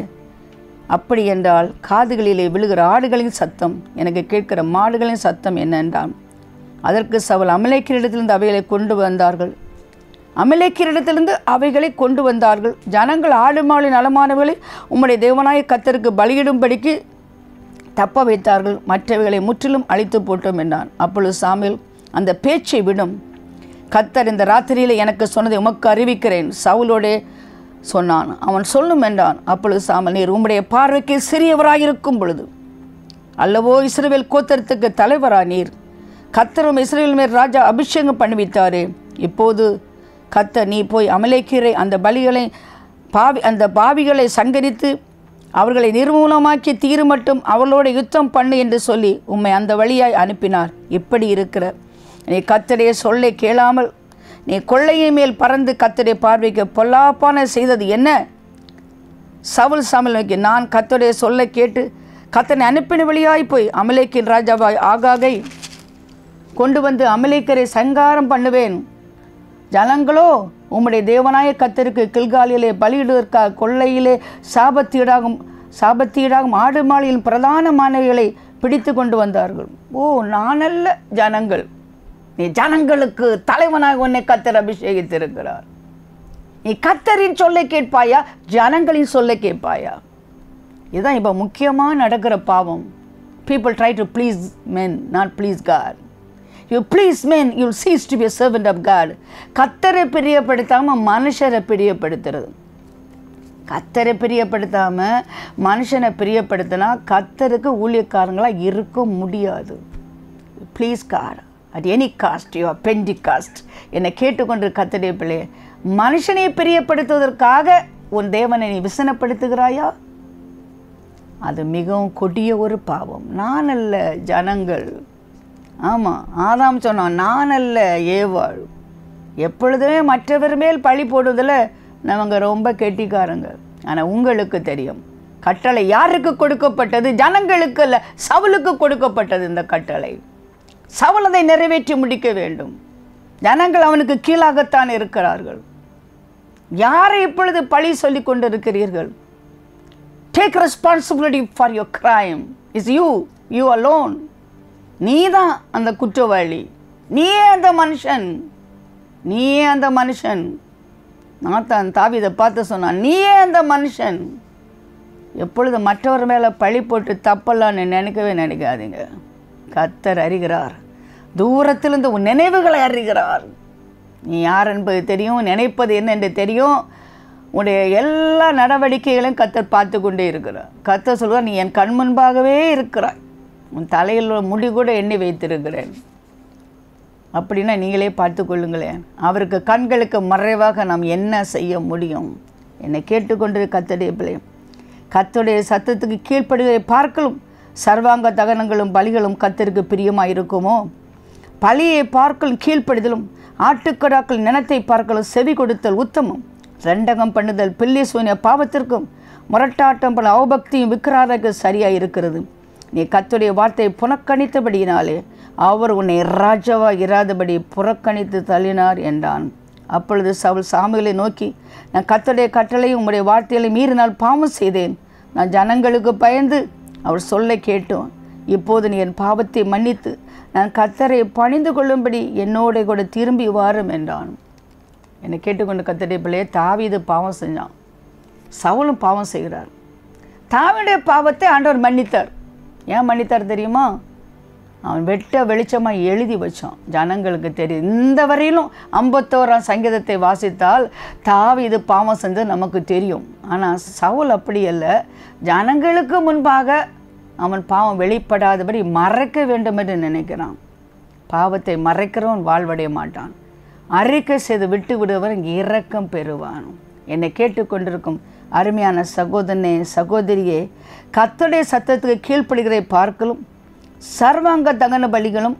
அப்படி என்றால் காதுகளிலே விழுகிற ஆடுகளின் சத்தம் எனக்கு கேட்கிற மாடுகளின் சத்தம் என்னென்றான். அதற்கு சவுல், அமலேக்கியரிடத்திலிருந்து அவைகளை கொண்டு வந்தார்கள். அமலேக்கியரிடத்திலிருந்து அவைகளை கொண்டு வந்தார்கள். ஜனங்கள் ஆடு மாடு நலமானவர்களை உம்முடைய தேவனாய கர்த்தருக்கு பலியிடும்படிக்கு தப்ப வைத்தார்கள். மற்றவைகளை முற்றிலும் அழித்து போட்டோம் என்றான். அப்பொழுது சாமுவேல், அந்த பேச்சை விடும். கர்த்தர் இந்த ராத்திரியில் எனக்கு சொன்னதை உமக்கு அறிவிக்கிறேன் சவுலோடே சொன்னான். அவன் சொல்லும் என்றான். அப்பொழுது சாமுவேல், நீர் உம்முடைய பார்வைக்கு சிறியவராயிருக்கும் பொழுது அல்லவோ இஸ்ரவேல் கோத்திரத்துக்கு தலைவரா நீர்? கர்த்தரும் இஸ்ரவேல் மேல் ராஜா அபிஷேகம் பண்ணுவித்தாரே. இப்போது கர்த்தர், நீ போய் அமலேக்கியரை அந்த பாவிகளை சங்கரித்து அவர்களை நிர்மூலமாக்கி தீரு மட்டும் அவர்களோட யுத்தம் பண்ணு என்று சொல்லி உம்மை அந்த வழியாய் அனுப்பினார். இப்படி இருக்கிற நீ கர்த்தருடைய சொல்லை கேளாமல் நீ கொள்ளையின் மேல் பறந்து கர்த்தருடைய பார்வைக்கு பொல்லாப்பான செய்தது என்ன? சவுல் சாமுவேலை நோக்கி, நான் கர்த்தருடைய சொல்லை கேட்டு கர்த்தனை அனுப்பின வழியாய் போய் அமலேக்கின் ராஜாவாய் ஆகாகை கொண்டு வந்து அமலேக்கரை சங்காரம் பண்ணுவேன். ஜனங்களோ உம்முடைய தேவனாய கர்த்தருக்கு கில்காலிலே பலியிடுவதற்காக கொள்ளையிலே சாபத்தீடாகும் ஆடு மாளிகையின் பிரதானமானவைகளை பிடித்து கொண்டு வந்தார்கள். ஓ, நானல்ல ஜனங்கள், நீ ஜனங்களுக்கு தலைவனாக உன்னை கர்த்தர் அபிஷேகித்திருக்கிறார். நீ கர்த்தரின் சொல்லை கேட்பாயா, ஜனங்களின் சொல்லை கேட்பாயா? இதுதான் இப்போ முக்கியமாக நடக்கிற பாவம். People try to please men, not please God. You please men, you'll cease to be a servant of God. கர்த்தரை பிரியப்படுத்தாமல் மனுஷரை பிரியப்படுத்துறது. கர்த்தரை பிரியப்படுத்தாமல் மனுஷனை பிரியப்படுத்தினா கர்த்தருக்கு ஊழியக்காரங்களாக இருக்க முடியாது. Please God at any cost, you are Pentecost. என்னை கேட்டுக்கொண்டு கர்த்தருடைய பிள்ளையே, மனுஷனை பிரியப்படுத்துவதற்காக உன் தேவனை நீ விசனப்படுத்துகிறாயா? அது மிகவும் கொடிய ஒரு பாவம். நான் அல்ல, ஜனங்கள். ஆமாம், ஆதாம் சொன்னான், நான் அல்ல ஏவாள். எப்பொழுதுமே மற்றவர் மேல் பழி போடுவதில் நாங்க ரொம்ப கெட்டிக்காரங்க. ஆனால் உங்களுக்கு தெரியும் கட்டளை யாருக்கு கொடுக்கப்பட்டது? ஜனங்களுக்கு அல்ல, சவுலுக்கு கொடுக்கப்பட்டது இந்த கட்டளை. சவுல் அதை நிறைவேற்றி முடிக்க வேண்டும். ஜனங்கள் அவனுக்கு கீழாகத்தான் இருக்கிறார்கள். யாரை இப்பொழுது பழி சொல்லி கொண்டு இருக்கிறீர்கள்? Take responsibility for your crime. It's you, you alone. நீதான் அந்த குற்றவாளி, நீயே அந்த மனுஷன், நீயே அந்த மனுஷன். நாத்தான் தாவீதை பார்த்து சொன்னான், நீயே அந்த மனுஷன். எப்பொழுது மற்றவர் மேலே பழி போட்டு தப்பல்லான்னு நினைக்காதீங்க. கர்த்தர் அறிகிறார். தூரத்திலிருந்து உன் நினைவுகளை அறிகிறார். நீ யார் என்பது தெரியும், நினைப்பது என்ன என்று தெரியும். உன்னுடைய எல்லா நடவடிக்கைகளையும் கர்த்தர் பார்த்து கொண்டே இருக்கிறார். கர்த்தர் சொல்வார், நீ என் கண் முன்பாகவே இருக்கிறாய், உன் தலையில் முடி கூட எண்ணி வைத்திருக்கிறேன். அப்படின்னா நீங்களே பார்த்து கொள்ளுங்களேன். அவருக்கு கண்களுக்கு மறைவாக நாம் என்ன செய்ய முடியும்? என்னை கேட்டுக்கொண்டு கர்த்தருடைய பிள்ளை, கர்த்தருடைய சத்தத்துக்கு கீழ்ப்படுவதை பார்க்கலும் சர்வாங்க தகனங்களும் பலிகளும் கர்த்தருக்கு பிரியமாக இருக்குமோ? பலியை பார்க்கலும் கீழ்ப்படுதலும் ஆட்டுக்கடாக்கள் நினத்தை பார்க்கலும் செவி கொடுத்தல் உத்தமம். ரெண்டகம் பண்ணுதல் பில்லி சூனிய பாவத்திற்கும் முரட்டாட்டம் பல அவபக்தியும் விக்கிராரக்கு சரியாக இருக்கிறது. நீ கர்த்தருடைய வார்த்தையை புறக்கணித்தபடியினாலே அவர் உன்னை ராஜாவாக இராதபடி புறக்கணித்து தள்ளினார் என்றான். அப்பொழுது சவுல் சாமுவேலை நோக்கி, நான் கர்த்தருடைய கட்டளையும் உம்முடைய வார்த்தைகளை மீறினால் பாவம் செய்தேன். நான் ஜனங்களுக்கு பயந்து அவர் சொல்லை கேட்டோம். இப்போது நீ என் பாவத்தை மன்னித்து நான் கர்த்தரை பணிந்து கொள்ளும்படி என்னோட கூட திரும்பி வாரும் என்றான். என்னை கேட்டுக்கொண்டு கர்த்தருடைய பிள்ளையே, தாவீது பாவம் செஞ்சான், சவுலும் பாவம் செய்கிறார். தாவீதுடைய பாவத்தை ஆண்டவர் மன்னித்தார். ஏன் மன்னித்தார் தெரியுமா? அவன் வெட்ட வெளிச்சமாக எழுதி வச்சான், ஜனங்களுக்கு தெரியும். இந்த வரையிலும் 51ஆம் சங்கீதத்தை வாசித்தால் தாவீது பாவம் செஞ்சது நமக்கு தெரியும். ஆனால் சவுல் அப்படி அல்ல, ஜனங்களுக்கு முன்பாக அவன் பாவம் வெளிப்படாதபடி மறைக்க வேண்டும் என்று நினைக்கிறான். பாவத்தை மறைக்கிறவன் வாழ்வடைய மாட்டான், அறிக்கை செய்து விட்டு விடுவன் இரக்கம் பெறுவான். என்னை கேட்டுக்கொண்டிருக்கும் அருமையான சகோதரனே சகோதரியே, கர்த்தருடைய சத்தத்துக்கு கீழ்ப்படுகிறதை பார்க்கலும் சர்வாங்க தகன பலிகளும்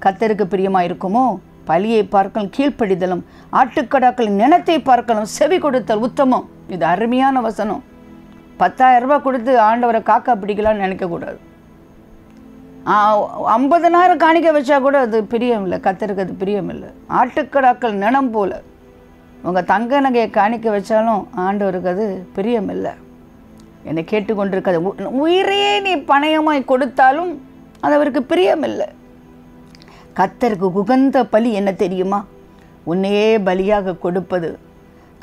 கர்த்தருக்கு பிரியமாக இருக்குமோ? பலியை பார்க்கலும் கீழ்ப்படிதலும் ஆட்டுக்கடாக்களின் நினத்தை பார்க்கலும் செவி கொடுத்தல் உத்தமம். இது அருமையான வசனம். 10,000 ரூபாய் கொடுத்து ஆண்டவரை காக்கா பிடிக்கலான்னு நினைக்கக்கூடாது. 50,000 காணிக்க வச்சா கூட அது பிரியம் இல்லை, கர்த்தருக்கு அது பிரியம் இல்லை. ஆட்டுக்கடாக்கள் நினம் போல உங்கள் தங்க நகையை காணிக்க வச்சாலும் ஆண்டவருக்கு அது பிரியம் இல்லை. என்னை கேட்டுக்கொண்டிருக்காது, உயிரையே நீ பணயமாய் கொடுத்தாலும் அது அவருக்கு பிரியம் இல்லை. கர்த்தருக்கு உகந்த பலி என்ன தெரியுமா? உன்னையே பலியாக கொடுப்பது,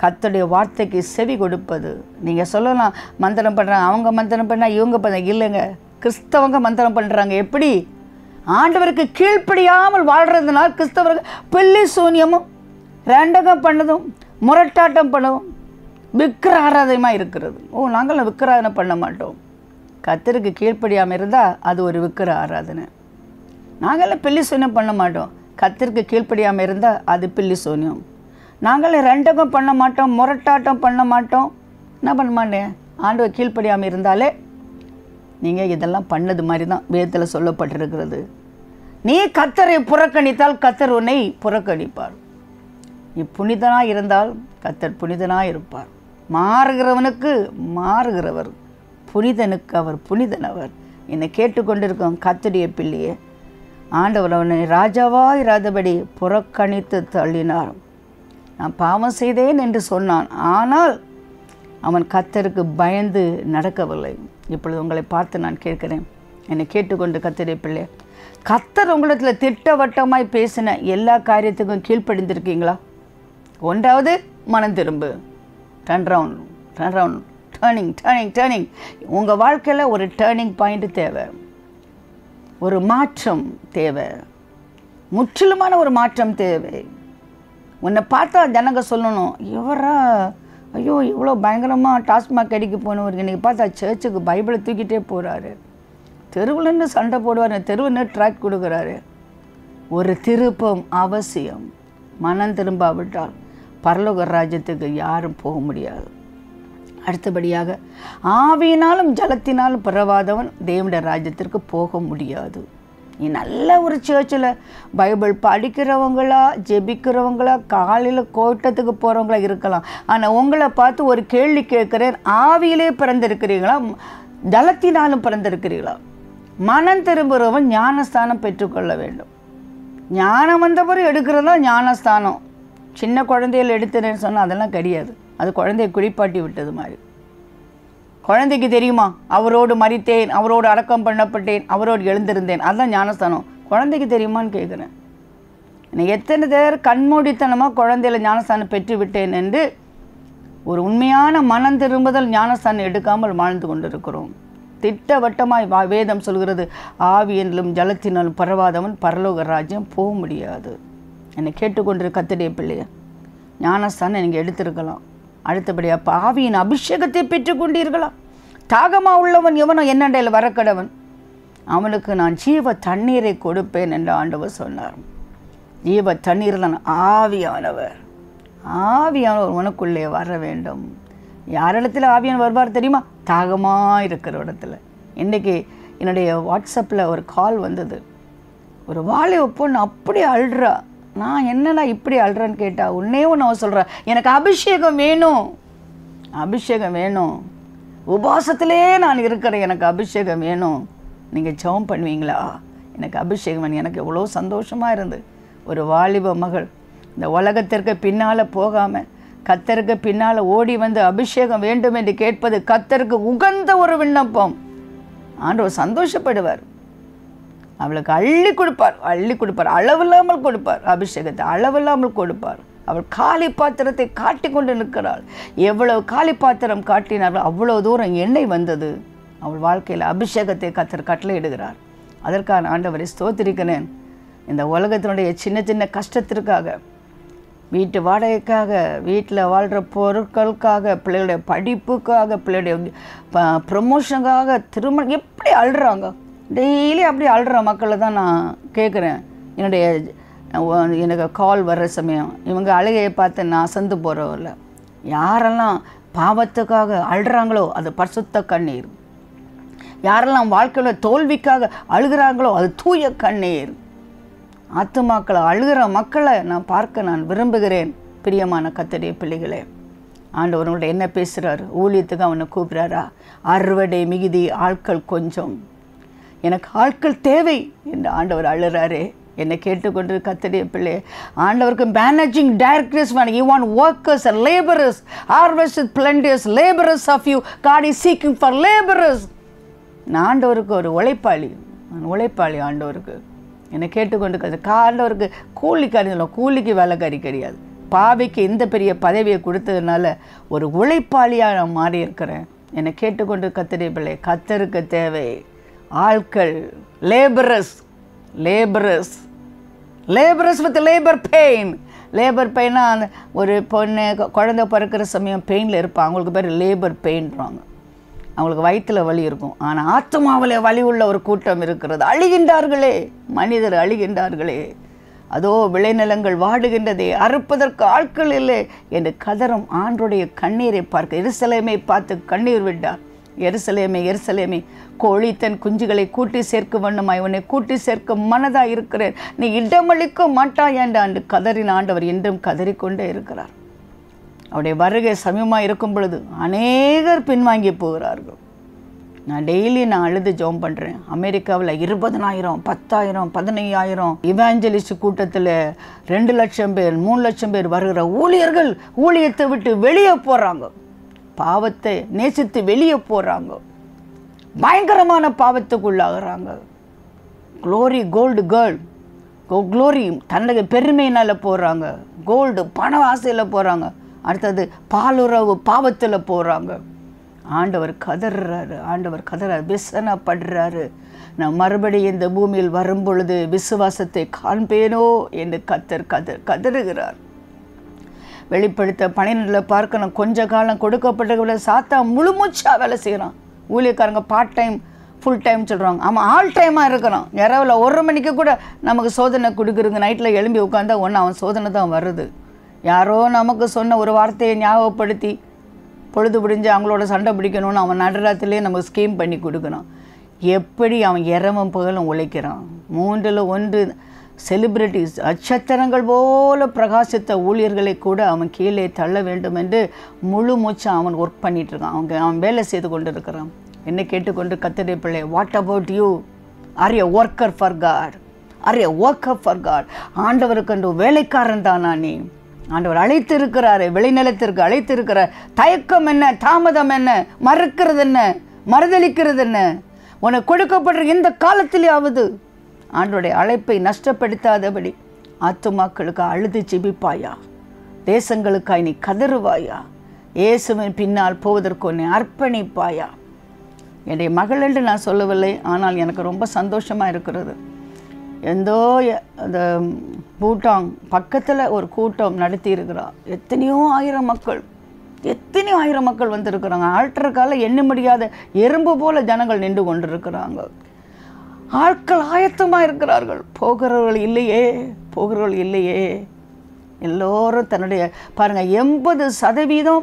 கர்த்தருடைய வார்த்தைக்கு செவி கொடுப்பது. நீங்கள் சொல்லலாம் மந்திரம் பண்ணுறாங்க, அவங்க மந்திரம் பண்ணால் இவங்க பண்ண இல்லைங்க. கிறிஸ்தவங்க மந்திரம் பண்ணுறாங்க. எப்படி? ஆண்டவருக்கு கீழ்ப்படியாமல் வாழ்கிறதுனால் கிறிஸ்தவர்கள் பில்லி சூன்யமும் ரெண்டகம் பண்ணதும் முரட்டாட்டம் பண்ணதும் விக்கிர ஆராதனையாக இருக்கிறது. ஓ, நாங்களும் விக்கிராதனை பண்ண மாட்டோம். கர்த்தருக்கு கீழ்ப்படியாமல் இருந்தால் அது ஒரு விக்கிர ஆராதனை. நாங்களும் பில்லி சூன்யம் பண்ண மாட்டோம். கர்த்தருக்கு கீழ்ப்படியாமல் இருந்தால் அது பில்லி சூன்யம். நாங்களும் ரெண்டகம் பண்ண மாட்டோம், முரட்டாட்டம் பண்ண மாட்டோம். என்ன பண்ண மாட்டேன்? ஆண்டவர் கீழ்ப்படியாமல் இருந்தாலே நீங்கள் இதெல்லாம் பண்ணது மாதிரி தான் வேதத்தில் சொல்லப்பட்டிருக்கிறது. நீ கர்த்தரை புறக்கணித்தால் கர்த்தர் உன்னை புறக்கணிப்பார். நீ புனிதனாக இருந்தால் கர்த்தர் புனிதனாக இருப்பார். மாறுகிறவனுக்கு மாறுகிறவர் புனிதனுக்கு அவர் புனிதனவர். என்னை கேட்டுக்கொண்டிருக்கோம் கர்த்தருடைய பிள்ளையே, ஆண்டவர் அவனை ராஜாவாய் இராதபடி புறக்கணித்து தள்ளினார். நான் பாவம் செய்தேன் என்று சொன்னான், ஆனால் அவன் கர்த்தருக்கு பயந்து நடக்கவில்லை. இப்பொழுது உங்களை பார்த்து நான் கேட்கிறேன், என்னை கேட்டுக்கொண்டு கர்த்தருடைய பிள்ளை, கர்த்தர் உங்களிடத்தில் திட்டவட்டமாய் பேசின எல்லா காரியத்துக்கும் கீழ்ப்படிந்திருக்கீங்களா? ஒன்றாவது மனம் திரும்பு, டர்ன் ரவுண்ட், டர்னிங். உங்கள் வாழ்க்கையில் ஒரு டர்னிங் பாயிண்ட் தேவை, ஒரு மாற்றம் தேவை, முற்றிலுமான ஒரு மாற்றம் தேவை. உன்னை பார்த்தா ஜனங்க சொல்லணும், இவரா ஐயோ இவ்வளோ பயங்கரமாக டாஸ்மாக் அடிக்க போனவர் இன்றைக்கி பார்த்தா சர்ச்சுக்கு பைபிளை தூக்கிட்டே போகிறாரு, தெருவில் நின்று சண்டை போடுவார், தெருவில் நின்று ட்ராக் கொடுக்குறாரு. ஒரு திருப்பம் அவசியம். மனம் திரும்பாவிட்டால் பரலோக ராஜ்யத்துக்கு யாரும் போக முடியாது. அடுத்தபடியாக, ஆவியினாலும் ஜலத்தினாலும் பிறவாதவன் தேவனுடைய ராஜ்யத்திற்கு போக முடியாது. நீ நல்ல ஒரு சர்ச்சில் பைபிள் படிக்கிறவங்களா, ஜெபிக்கிறவங்களா, காலையில் கோட்டத்துக்கு போகிறவங்களா இருக்கலாம். ஆனால் உங்களை பார்த்து ஒரு கேள்வி கேட்குறேன், ஆவியிலே பிறந்திருக்கிறீங்களா, ஜலத்தினாலும் பிறந்திருக்கிறீங்களா? மனம் திரும்புகிறவன் ஞானஸ்தானம் பெற்றுக்கொள்ள வேண்டும். ஞானம் வந்தபோது எடுக்கிறதா ஞானஸ்தானம். சின்ன குழந்தைகள் எடுத்துறேன்னு சொன்னால் அதெல்லாம் கிடையாது. அது குழந்தையை குளிப்பாட்டி விட்டது மாதிரி. குழந்தைக்கு தெரியுமா, அவரோடு மரித்தேன், அவரோடு அடக்கம் பண்ணப்பட்டேன், அவரோடு எழுந்திருந்தேன், அதுதான் ஞானஸ்தானம். குழந்தைக்கு தெரியுமான்னு கேட்குறேன். நான் எத்தனை பேர் கண்மூடித்தனமாக குழந்தையில ஞானஸ்தானம் பெற்று விட்டேன் என்று ஒரு உண்மையான மனம் திரும்புதல் ஞானஸ்தானம் எடுக்காமல் வாழ்ந்து கொண்டிருக்கிறோம். திட்டவட்டமாய் வேதம் சொல்கிறது, ஆவியினாலும் ஜலத்தினாலும் பரவாதவன் பரலோக ராஜ்யம் போக முடியாது. என்னை கேட்டுக்கொண்டிரு கர்த்தருடைய பிள்ளைய, ஞானஸ்தானம் நீங்கள் எடுத்திருக்கலாம். அடுத்தபடியாக ஆவியின் அபிஷேகத்தை பெற்றுக்கொண்டீர்களா? தாகமாக உள்ளவன் எவனோ என்னண்டையில் வரக்கடவன், அவனுக்கு நான் ஜீவ தண்ணீரை கொடுப்பேன் என்று ஆண்டவர் சொன்னார். ஜீவ தண்ணீர் தான் ஆவியானவர். ஆவியானவர் உனக்குள்ளே வர வேண்டும். யாரிடத்துல ஆவியானவர் வருவார் தெரியுமா? தாகமாக இருக்கிற இடத்துல. இன்றைக்கி என்னுடைய வாட்ஸ்அப்பில் ஒரு கால் வந்தது. ஒரு வாலிப பொண்ணு அப்படி அழுறா. நான் என்னடா இப்படி அழுறேன்னு கேட்டால், உன்னே ஒன்று சொல்கிறேன், எனக்கு அபிஷேகம் வேணும், அபிஷேகம் வேணும், உபாசத்திலே நான் இருக்கிறேன், எனக்கு அபிஷேகம் வேணும், நீங்கள் ஜெபம் பண்ணுவீங்களா, எனக்கு அபிஷேகம் வேணும். எனக்கு எவ்வளோ சந்தோஷமாக இருந்து. ஒரு வாலிப மகள் இந்த உலகத்திற்கு பின்னால் போகாமல் கர்த்தருக்கு பின்னால் ஓடி வந்து அபிஷேகம் வேண்டும் என்று கேட்பது கர்த்தருக்கு உகந்த ஒரு விண்ணப்பம். ஆண்டவர் சந்தோஷப்படுவார். அவளுக்கு அள்ளி கொடுப்பார், அளவில்லாமல் கொடுப்பார். அபிஷேகத்தை அளவில்லாமல் கொடுப்பார். அவள் காலி பாத்திரத்தை காட்டி கொண்டு நிற்கிறாள். எவ்வளவு காலி பாத்திரம் காட்டினார்கள் அவ்வளோ தூரம் எண்ணெய் வந்தது. அவள் வாழ்க்கையில் அபிஷேகத்தை கர்த்தர் கட்டளையிடுகிறார். அதற்கான ஆண்டவரை ஸ்தோத்திரிக்கிறேன். இந்த உலகத்தினுடைய சின்ன சின்ன கஷ்டத்திற்காக, வீட்டு வாடகைக்காக, வீட்டில் வாழ்கிற பொருட்களுக்காக, பிள்ளைகளுடைய படிப்புக்காக, பிள்ளையுடைய ப்ரமோஷனுக்காக, திருமணம் எப்படி அழுறாங்க. டெய்லி அப்படி அழுற மக்களை தான் நான் கேட்குறேன். எனக்கு கால் வர்ற சமயம் இவங்க அழுகையை பார்த்து நான் அசந்து போகிறவில்ல. யாரெல்லாம் பாவத்துக்காக அழுறாங்களோ அது பரிசுத்த கண்ணீர். யாரெல்லாம் வாழ்க்கையில் தோல்விக்காக அழுகிறாங்களோ அது தூய கண்ணீர். ஆத்துமாக்களை அழுகிற மக்களை நான் பார்க்க நான் விரும்புகிறேன். பிரியமான கர்த்தருடைய பிள்ளைகளே, ஆண்டவர் உங்கள்ட்ட என்ன பேசுகிறார்? ஊழியத்துக்கு அவனை கூப்பிட்றாரா? அறுவடை மிகுதி, ஆட்கள் கொஞ்சம், எனக்கு ஆட்கள் தேவை என்று ஆண்டவர் அழுறாரே. என்னை கேட்டுக்கொண்டு கர்த்தருடைய பிள்ளை, ஆண்டவருக்கு மேனேஜிங் டைரக்டர்ஸ் வேணும். You want workers and labourers. Harvest is plenteous, laborers of you. God is seeking for laborers. நான் ஆண்டவருக்கு ஒரு உழைப்பாளி, நான் உழைப்பாளி ஆண்டவருக்கு. என்னை கேட்டுக்கொண்டு ஆண்டவருக்கு கூலிக்காரி சொல்ல, கூலிக்கு வேலைக்காரி கிடையாது. பாவிக்கு இந்த பெரிய பதவியை கொடுத்ததுனால ஒரு உழைப்பாளியாக நான் மாறி இருக்கிறேன். என்னை கேட்டுக்கொண்டு கர்த்தருடைய பிள்ளை, கர்த்தருக்கு தேவை ஆட்கள், labourers, labourers, labourers with labour pain. Labour பெயின்னா அந்த ஒரு பொண்ணு குழந்தை பிறக்கிற சமயம் பெயினில் இருப்பாங்க, அவங்களுக்கு பேர் லேபர் பெயின்றாங்க. அவங்களுக்கு வயிற்றில் வலி இருக்கும். ஆனால் ஆத்மாவிலே வலி உள்ள ஒரு கூட்டம் இருக்கிறது. அழிகின்றார்களே, மனிதர் அழிகின்றார்களே, அதோ விளைநிலங்கள் வாடுகின்றதே, அறுப்பதற்கு ஆட்கள் இல்லை என்று கதறும் ஆண்டருடைய கண்ணீரை பார்க்க எருசலேமை பார்த்து கண்ணீர் விட்டார். எருசலேமே, எருசலேமே, கோழி தன் குஞ்சுகளை கூட்டி சேர்க்கும் வண்ணமாய் உன்னை கூட்டி சேர்க்க மனதாக இருக்கிறேன், நீ இடமளிக்க மாட்டாய் என்று கதறின் ஆண்டவர் இன்றும் கதறிக்கொண்டே இருக்கிறார். அவருடைய வருகை சமயமாக இருக்கும் பொழுது அநேகர் பின்வாங்கி போகிறார்கள். நான் டெய்லி அழுது ஜெபம் பண்ணுறேன். அமெரிக்காவில் 20,000, 10,000, 15,000 இவாஞ்சலிஸ்ட் கூட்டத்தில் 2 லட்சம் பேர், 3 லட்சம் பேர் வருகிற ஊழியர்கள் ஊழியத்தை விட்டு வெளியே போகிறாங்க. பாவத்தை நேசித்து வெளியே போகிறாங்க. பயங்கரமான பாவத்துக்குள்ளாகிறாங்க. க்ளோரி கோல்டு கேர்ள், க்ளோரி தன்னுடைய பெருமையினால் போகிறாங்க. கோல்டு பண ஆசையில் போகிறாங்க. அடுத்தது பாலுறவு பாவத்தில் போகிறாங்க. ஆண்டவர் கதறாரு, ஆண்டவர் கதறாரு, விசனப்படுறாரு. நான் மறுபடியும் இந்த பூமியில் வரும் பொழுது விசுவாசத்தை காண்பேனோ என்று கதறுகிறார். வெளிப்படுத்த 12 பார்க்கணும். கொஞ்ச காலம் கொடுக்கப்பட்ட சாத்தா முழுமூச்சா வேலை செய்கிறான். ஊழியக்காரங்க பார்ட் டைம் ஃபுல் டைம் சொல்கிறாங்க. ஆமாம், ஆல் டைமாக இருக்கிறான். இரவில் 1 மணிக்கு கூட நமக்கு சோதனை கொடுக்குறங்க. நைட்டில் எழும்பி உட்காந்தா அவன் சோதனை தான் வருது. யாரோ நமக்கு சொன்ன ஒரு வார்த்தையை ஞாபகப்படுத்தி பொழுது பிடிஞ்சு அவங்களோட சண்டை பிடிக்கணும்னு அவன் நடுராத்திலே நமக்கு ஸ்கீம் பண்ணி கொடுக்குறான். எப்படி அவன் இரவும் பகலும் உழைக்கிறான். 3ல் 1 செலிப்ரிட்டிஸ், நட்சத்திரங்கள் போல பிரகாசித்த ஊழியர்களை கூட அவன் கீழே தள்ள வேண்டும் என்று முழு மூச்சா அவன் ஒர்க் பண்ணிட்டு இருக்கான். அவன் வேலை செய்து கொண்டு இருக்கிறான். என்ன கேட்டுக்கொண்டு கர்த்தருடைய பிள்ளை, what about you? Are a worker for God? Are a worker for God? ஆண்டவருக்கு என்று வேலைக்காரன் தானா நீ? ஆண்டவர் அழைத்து இருக்கிறாரு, விளைநிலத்திற்கு அழைத்து இருக்கிறார். தயக்கம் என்ன, தாமதம் என்ன, மறுக்கிறது என்ன, மறுதளிக்கிறது என்ன? உனக்கு கொடுக்கப்படுற இந்த காலத்திலேயாவது ஆண்டவருடைய அழைப்பை நஷ்டப்படுத்தாதபடி ஆத்துமாக்களுக்கு அழுது ஜெபிப்பாயா? தேசங்களுக்காய் நீ கதறுவாயா? இயேசுவின் பின்னால் போவதற்கு உன்னை அர்ப்பணிப்பாயா? என்னுடைய மகள் என்று நான் சொல்லவில்லை, ஆனால் எனக்கு ரொம்ப சந்தோஷமாக இருக்கிறது. எந்தோ அந்த பூட்டாங் பக்கத்தில் ஒரு கூட்டம் நடத்தி இருக்கிறார். எத்தனையோ ஆயிரம் மக்கள் வந்திருக்கிறாங்க. ஆல்டருக்கால எண்ண முடியாத எறும்பு போல ஜனங்கள் நின்று கொண்டிருக்கிறாங்க. ஆட்கள் ஆயத்தமாக இருக்கிறார்கள். போகிறவர்கள் இல்லையே. எல்லோரும் தன்னுடைய பாருங்கள், 80%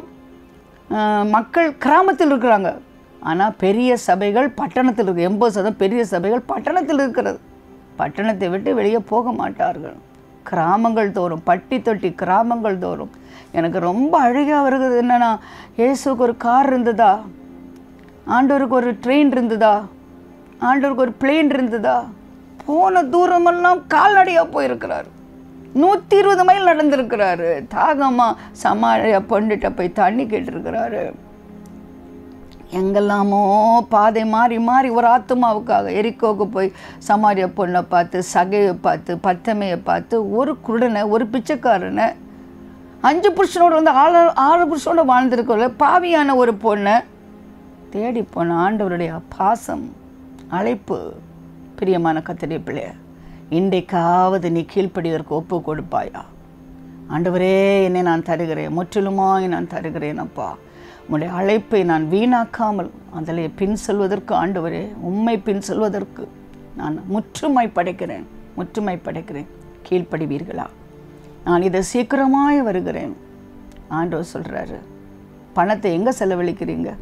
மக்கள் கிராமத்தில் இருக்கிறாங்க. ஆனால் பெரிய சபைகள் பட்டணத்தில் இருக்கு. 80% பெரிய சபைகள் பட்டணத்தில் இருக்கிறது. பட்டணத்தை விட்டு வெளியே போக மாட்டார்கள். கிராமங்கள் தோறும், பட்டி தொட்டி கிராமங்கள் தோறும். எனக்கு ரொம்ப அழகாக வருகிறது என்னன்னா, இயேசுக்கு ஒரு கார் இருந்ததா, ஆண்டவருக்கு ஒரு ட்ரெயின் இருந்ததா, ஆண்டவருக்கு ஒரு பிளேன் இருந்ததா? போன தூரமெல்லாம் கால்நடையாக போயிருக்கிறார். 120 மைல் நடந்திருக்கிறாரு. தாகமாக சமாரியா பொண்ணுகிட்ட போய் தண்ணி கேட்டிருக்கிறாரு. எங்கெல்லாமோ பாதை மாறி ஒரு ஆத்துமாவுக்காக எரிக்கோக்கு போய் சமாரியா பொண்ணை பார்த்து, சகையை பார்த்து, பத்தமையை பார்த்து, ஒரு குருடனை, ஒரு பிச்சைக்காரனை, 5 புருஷனோடு வந்து 6 புருஷனோட வாழ்ந்திருக்கல பாவியான ஒரு பொண்ணை தேடி போன ஆண்டவருடைய பாசம், அழைப்பு. பிரியமான கர்த்தருடைய பிள்ளைய, இன்றைக்காவது நீ கீழ்ப்படிவதற்கு ஒப்பு கொடுப்பாயா? ஆண்டவரே, என்னை நான் தருகிறேன், முற்றிலுமாய் நான் தருகிறேன் அப்பா. உங்களுடைய அழைப்பை நான் வீணாக்காமல் அதில் பின் செல்வதற்கு, ஆண்டவரே உம்மை பின் செல்வதற்கு நான் முற்றுமை படைக்கிறேன். கீழ்ப்படிவீர்களா? நான் இதை சீக்கிரமாய் வருகிறேன். ஆண்டவர் சொல்கிறாரு, பணத்தை எங்கே செலவழிக்கிறீங்க?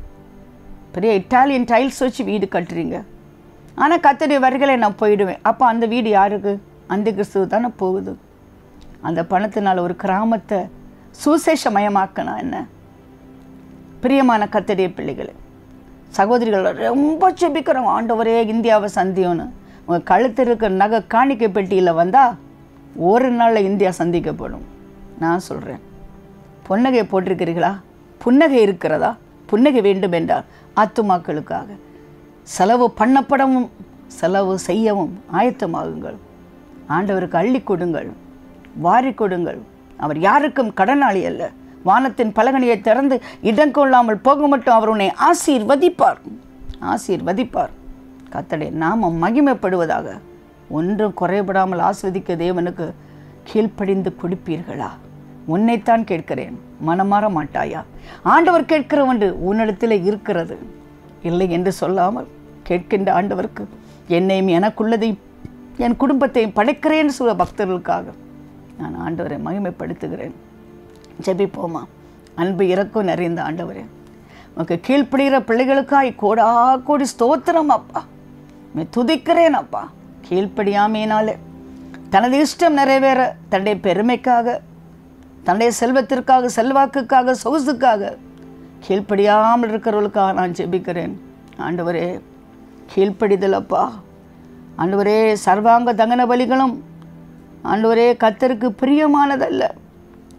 பெரிய இட்டாலியன் டைல்ஸ் வச்சு வீடு கட்டுறீங்க. ஆனால் கர்த்தருடைய வருகையில நான் போயிடுவேன். அப்போ அந்த வீடு யாருக்கு? அந்த கிறிஸ்துவ தானே போகுது. அந்த பணத்தினால் ஒரு கிராமத்தை சுசேஷமயமாக்கினா என்ன? பிரியமான கர்த்தருடைய பிள்ளைகளே, சகோதரிகள் ரொம்ப செபிக்கிறோம், ஆண்டவரே இந்தியாவை சந்தியோன்னு. உங்கள் கழுத்து இருக்கிற நகை காணிக்கை பெட்டியில் வந்தால் ஒரு நாளில் இந்தியா சந்திக்கப்படும். நான் சொல்கிறேன், புன்னகை போட்டிருக்கிறீர்களா? புன்னகை இருக்கிறதா? புன்னகை வேண்டும் என்றால் ஆத்துமாக்களுக்காக செலவு பண்ணப்படவும் செலவு செய்யவும் ஆயத்தமாகுங்கள். ஆண்டவருக்கு அள்ளி கொடுங்கள், வாரி கொடுங்கள். அவர் யாருக்கும் கடனாளி அல்ல. வானத்தின் பலகணியை திறந்து இடம் கொள்ளாமல் போக மட்டும் அவர் உன்னை ஆசீர்வதிப்பார். கர்த்தருடைய நாமம் மகிமைப்படுவதாக. ஒன்றும் குறைபடாமல் ஆஸ்வதிக்க தேவனுக்கு கீழ்ப்படிந்து கொடுப்பீர்களா? உன்னைத்தான் கேட்கிறேன், மனமாற மாட்டாயா? ஆண்டவர் கேட்கிற ஒன்று உன்னிடத்தில் இருக்கிறது. இல்லை என்று சொல்லாமல் கேட்கின்ற ஆண்டவருக்கு என்னையும் எனக்குள்ளதையும் என் குடும்பத்தையும் படைக்கிறேன்னு சொல்ல பக்தர்களுக்காக நான் ஆண்டவரை மகிமைப்படுத்துகிறேன். ஜெபிப்போமா? அன்பு இறக்கம் நிறைந்த ஆண்டவரே, உனக்கு கீழ்ப்படுகிற பிள்ளைகளுக்காய் கோடி ஸ்தோத்திரம் அப்பா. துதிக்கிறேன் அப்பா. கீழ்ப்படியாமையினாலே தனது இஷ்டம் நிறைவேற, தன்னுடைய பெருமைக்காக, தன்னுடைய செல்வத்திற்காக, செல்வாக்குக்காக, சொகுசுக்காக கீழ்ப்படியாமல் இருக்கிறவர்களுக்காக நான் ஜெபிக்கிறேன். ஆண்டவரே கீழ்ப்படிதல் அப்பா. ஆண்டவரே சர்வாங்க தகன பலிகளும் ஆண்டவரே கர்த்தருக்கு பிரியமானதல்ல.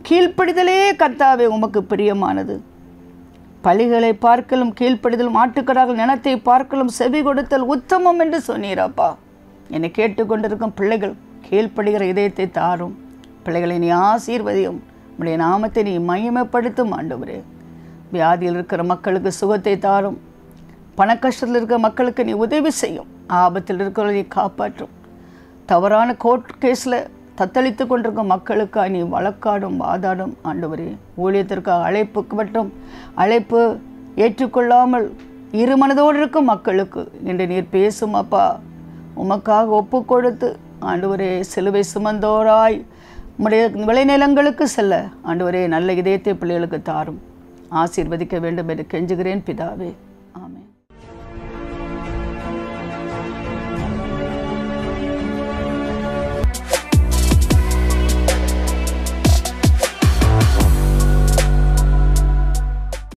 கீழ்ப்படிதலே கர்த்தாவே உமக்கு பிரியமானது. பலிகளை பார்க்கலும் கீழ்ப்படிதலும் ஆட்டுக்கடாக்கள் நிலத்தை பார்க்கலும் செவி கொடுத்தல் உத்தமம் என்று சொன்னீராப்பா. என்னை கேட்டுக்கொண்டிருக்கும் பிள்ளைகள் கீழ்ப்படுகிற இதயத்தை தாரும். பிள்ளைகளை நீ ஆசீர்வதியும். உடைய நாமத்தை நீ மகிமைப்படுத்தும் ஆண்டவரே. வியாதியில் இருக்கிற மக்களுக்கு சுகத்தை தாரும். பண கஷ்டத்தில் இருக்கிற மக்களுக்கு நீ உதவி செய்யும். ஆபத்தில் இருக்கிறவரை நீ காப்பாற்றும். தவறான கோர்ட் கேஸில் தத்தளித்து கொண்டிருக்கும் மக்களுக்காக நீ வழக்காடும் வாதாடும் ஆண்டவரே. ஊழியத்திற்காக அழைப்புக்கு மட்டும் அழைப்பு ஏற்றுக்கொள்ளாமல் இருமனதோடு இருக்கும் மக்களுக்கு இன்று நீர் பேசும் அப்பா. உமக்காக ஒப்பு கொடுத்து ஆண்டவரே சிலுவை சுமந்தோராய் உம்முடைய விளைநிலங்களுக்கு செல்ல ஆண்டவரே நல்ல இதயத்தை பிள்ளைகளுக்கு தாரும். ஆசீர்வதிக்க வேண்டும் என்று கெஞ்சுகிறேன் பிதாவே.